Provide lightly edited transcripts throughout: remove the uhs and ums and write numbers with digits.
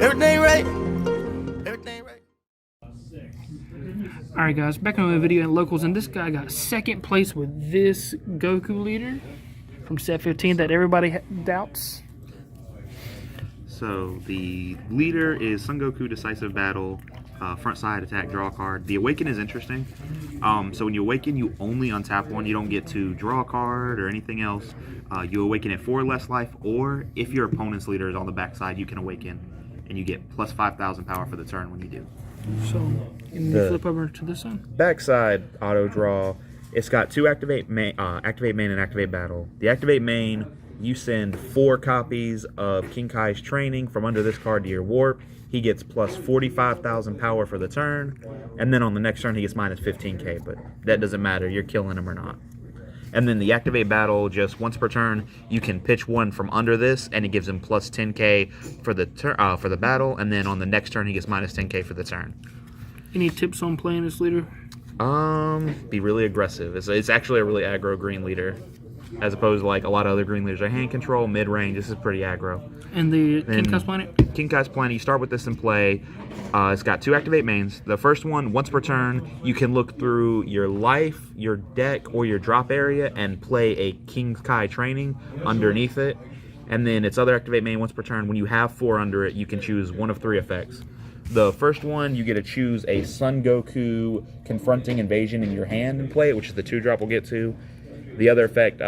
Everything right. Everything right. Alright guys, back on the video at locals, and this guy got second place with this Goku leader from set 15 that everybody doubts. So the leader is Son Goku Decisive Battle, front side attack, draw a card. The Awaken is interesting. So when you awaken, you only untap one. You don't get to draw a card or anything else. You awaken at 4 less life, or if your opponent's leader is on the backside, you can awaken, and you get plus 5,000 power for the turn when you do. So, and you flip over to this one. Backside auto draw. It's got 2 activate main and activate battle. The activate main, you send 4 copies of King Kai's training from under this card to your warp. He gets plus 45,000 power for the turn, and then on the next turn he gets minus 15k. But that doesn't matter. You're killing him or not. And then the activate battle, just once per turn, you can pitch one from under this, and it gives him plus 10k for the battle. And then on the next turn, he gets minus 10k for the turn. Any tips on playing this leader? Be really aggressive. It's actually a really aggro green leader, as opposed to like a lot of other green leaders. Like hand control, mid range. This is pretty aggro. And the King Kai's Planet? King Kai's Planet. You start with this in play. It's got 2 activate mains. The first one, once per turn, you can look through your life, your deck, or your drop area and play a King Kai training underneath it. And then its other activate main once per turn. When you have 4 under it, you can choose one of 3 effects. The first one, you get to choose a Son Goku Confronting Invasion in your hand and play it, which is the 2-drop we'll get to. The other effect,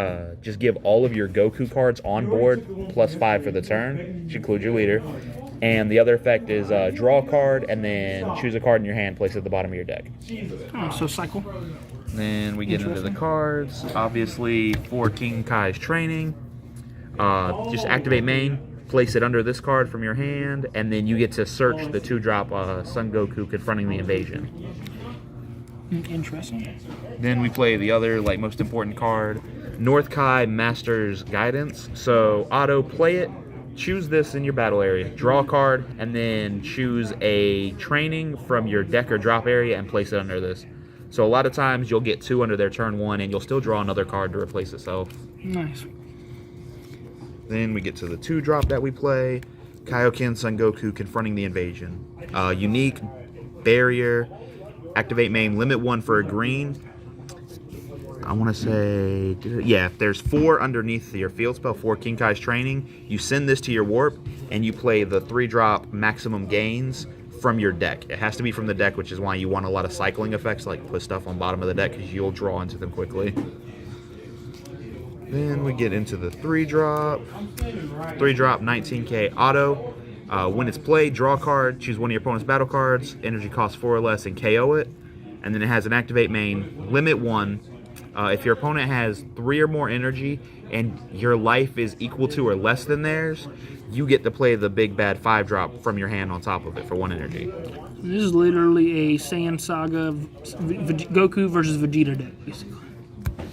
just give all of your Goku cards on board plus 5 for the turn, which includes your leader. And the other effect is draw a card and then choose a card in your hand, place it at the bottom of your deck. Oh, so cycle. Then we get into the cards. Obviously, for King Kai's training, just activate main, place it under this card from your hand, and then you get to search the 2-drop Son Goku Confronting the Invasion. Interesting. Then we play the other, like, most important card, North Kai Master's Guidance. So auto play it, choose this in your battle area, draw a card, and then choose a training from your deck or drop area and place it under this. So a lot of times you'll get 2 under their turn 1, and you'll still draw another card to replace itself. Nice. Then we get to the 2-drop that we play, Kaioken Son Goku Confronting the Invasion. Unique, barrier, activate main, limit 1 for a green. I want to say, yeah, if there's 4 underneath your field spell, 4 King Kai's training, you send this to your warp, and you play the 3-drop maximum gains from your deck. It has to be from the deck, which is why you want a lot of cycling effects, like put stuff on bottom of the deck, because you'll draw into them quickly. Then we get into the 3-drop. 3-drop, 19k auto. When it's played, draw a card, choose one of your opponent's battle cards, energy costs 4 or less, and KO it. And then it has an activate main, limit 1. If your opponent has 3 or more energy and your life is equal to or less than theirs, you get to play the big bad 5-drop from your hand on top of it for 1 energy. This is literally a Saiyan Saga Goku versus Vegeta deck, basically.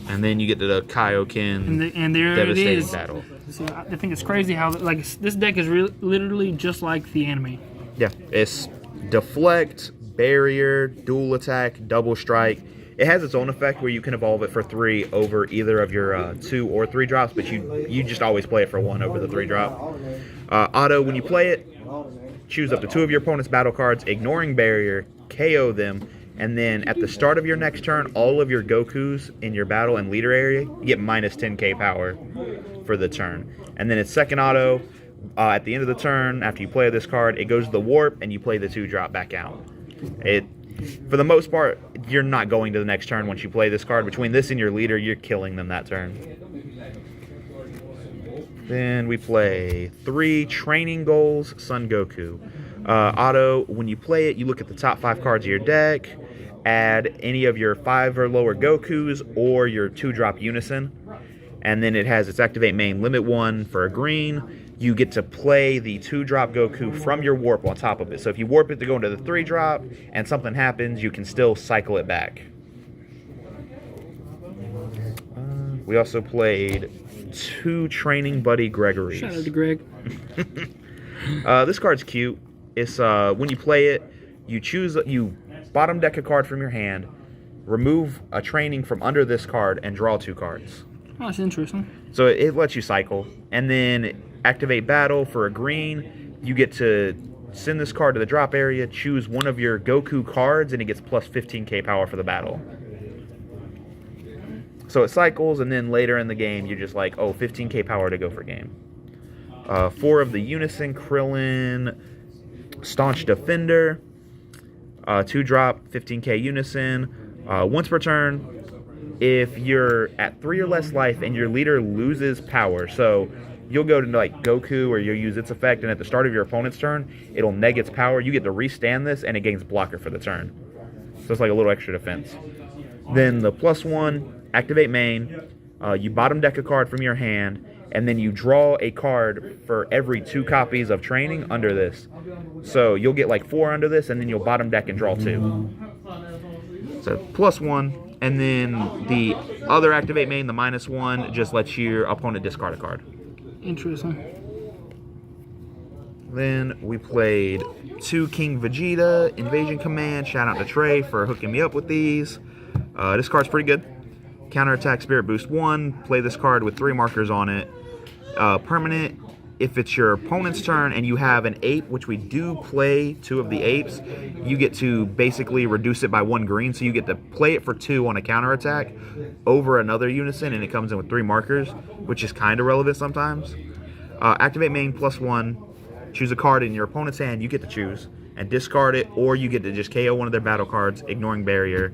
And then you get to the Kaioken and there Devastating it is. Battle. So I think it's crazy how like this deck is literally just like the anime. Yeah, it's deflect, barrier, dual attack, double strike. It has its own effect where you can evolve it for 3 over either of your 2 or 3 drops, but you just always play it for 1 over the 3-drop. Auto, when you play it, choose up to 2 of your opponent's battle cards, ignoring barrier, KO them, and then at the start of your next turn, all of your Gokus in your battle and leader area, you get minus 10k power for the turn. And then its second auto, at the end of the turn, after you play this card, it goes to the warp, and you play the 2-drop back out. For the most part, you're not going to the next turn once you play this card. Between this and your leader, you're killing them that turn. Then we play 3 Training Goals, Son Goku. Auto, when you play it, you look at the top 5 cards of your deck, add any of your 5 or lower Gokus or your 2-drop Unison, and then it has its activate main, limit 1 for a green. You get to play the 2-drop Goku from your warp on top of it. So if you warp it to go into the 3-drop and something happens, you can still cycle it back. We also played 2 Training Buddy Gregory's. Shout out to Greg. This card's cute. It's when you play it, you bottom deck a card from your hand, remove a training from under this card, and draw 2 cards. Oh, that's interesting. So it lets you cycle, and then activate battle for a green. You get to send this card to the drop area, choose one of your Goku cards, and it gets plus 15k power for the battle. So it cycles, and then later in the game, you're just like, oh, 15k power to go for game. 4 of the Unison, Krillin, Staunch Defender, 2 drop, 15k Unison. Once per turn, if you're at 3 or less life and your leader loses power, so you'll go to like Goku or you'll use its effect, and at the start of your opponent's turn, it'll neg its power. You get to restand this, and it gains blocker for the turn. So it's like a little extra defense. Then the +1, activate main. You bottom deck a card from your hand, and then you draw a card for every 2 copies of training under this. So you'll get like 4 under this, and then you'll bottom deck and draw 2. So +1. And then the other activate main, the -1, just lets your opponent discard a card. Interesting. Then we played 2 King Vegeta, Invasion Command. Shout out to Trey for hooking me up with these. This card's pretty good. Counterattack Spirit Boost 1. Play this card with 3 markers on it. Permanent. If it's your opponent's turn and you have an ape, which we do play 2 of the apes, you get to basically reduce it by 1 green. So you get to play it for 2 on a counterattack over another Unison, and it comes in with 3 markers, which is kind of relevant sometimes. Activate main +1. Choose a card in your opponent's hand. You get to choose and discard it, or you get to just KO one of their battle cards, ignoring barrier.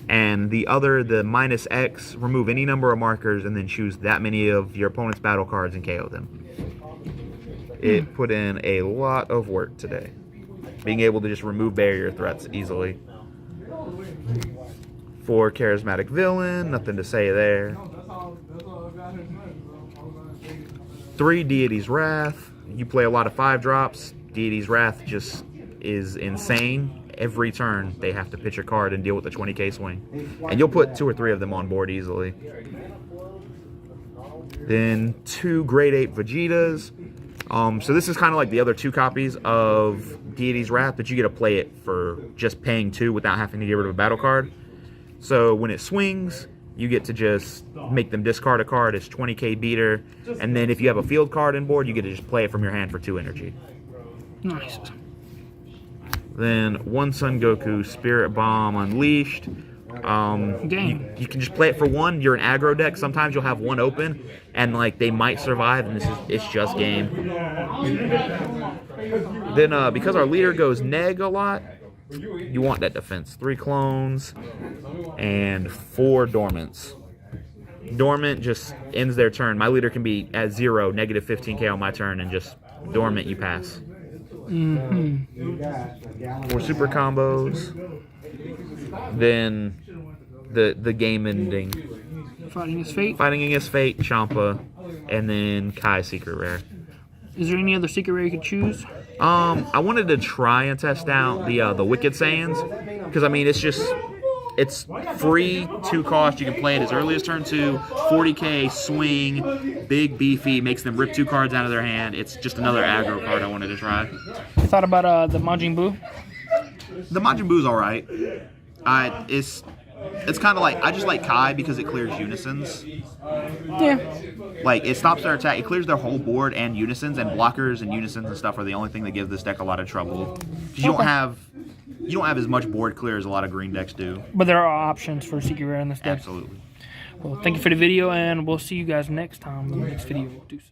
And the other, the -X, remove any number of markers and then choose that many of your opponent's battle cards and KO them. It put in a lot of work today, being able to just remove barrier threats easily. 4 charismatic villain, nothing to say there. 3 Deity's Wrath. You play a lot of 5 drops. Deity's Wrath just is insane. Every turn they have to pitch a card and deal with the 20k swing, and you'll put 2 or 3 of them on board easily. Then 2 Great Ape Vegetas. So this is kind of like the other 2 copies of Deity's Wrath, but you get to play it for just paying 2 without having to get rid of a battle card. So when it swings, you get to just make them discard a card. It's 20k beater, and then if you have a field card on board, you get to just play it from your hand for 2 energy. Nice. Then 1 Son Goku, Spirit Bomb Unleashed. You can just play it for 1. You're an aggro deck. Sometimes you'll have 1 open, and like they might survive, and it's just game. Then because our leader goes neg a lot, you want that defense. 3 clones and 4 dormants. Dormant just ends their turn. My leader can be at 0, negative 15k on my turn, and just dormant, you pass. 4 super combos. Then the game ending. Fighting Against Fate. Fighting Against Fate, Champa, and then Kai Secret Rare. Is there any other secret rare you could choose? I wanted to try and test out the Wicked Saiyans, because I mean it's free, 2 cost. You can play it as early as turn 2. 40k swing, big beefy, makes them rip 2 cards out of their hand. It's just another aggro card I wanted to try. I thought about the Majin Buu. The Majin Buu's all right. It's kind of like, I just like Kai because it clears Unisons. Yeah. Like, it stops their attack. It clears their whole board and Unisons, and blockers and Unisons and stuff are the only thing that give this deck a lot of trouble. You don't have as much board clear as a lot of green decks do. But there are options for secret rare in this deck. Absolutely. Well, thank you for the video, and we'll see you guys next time in the next video. Deuces.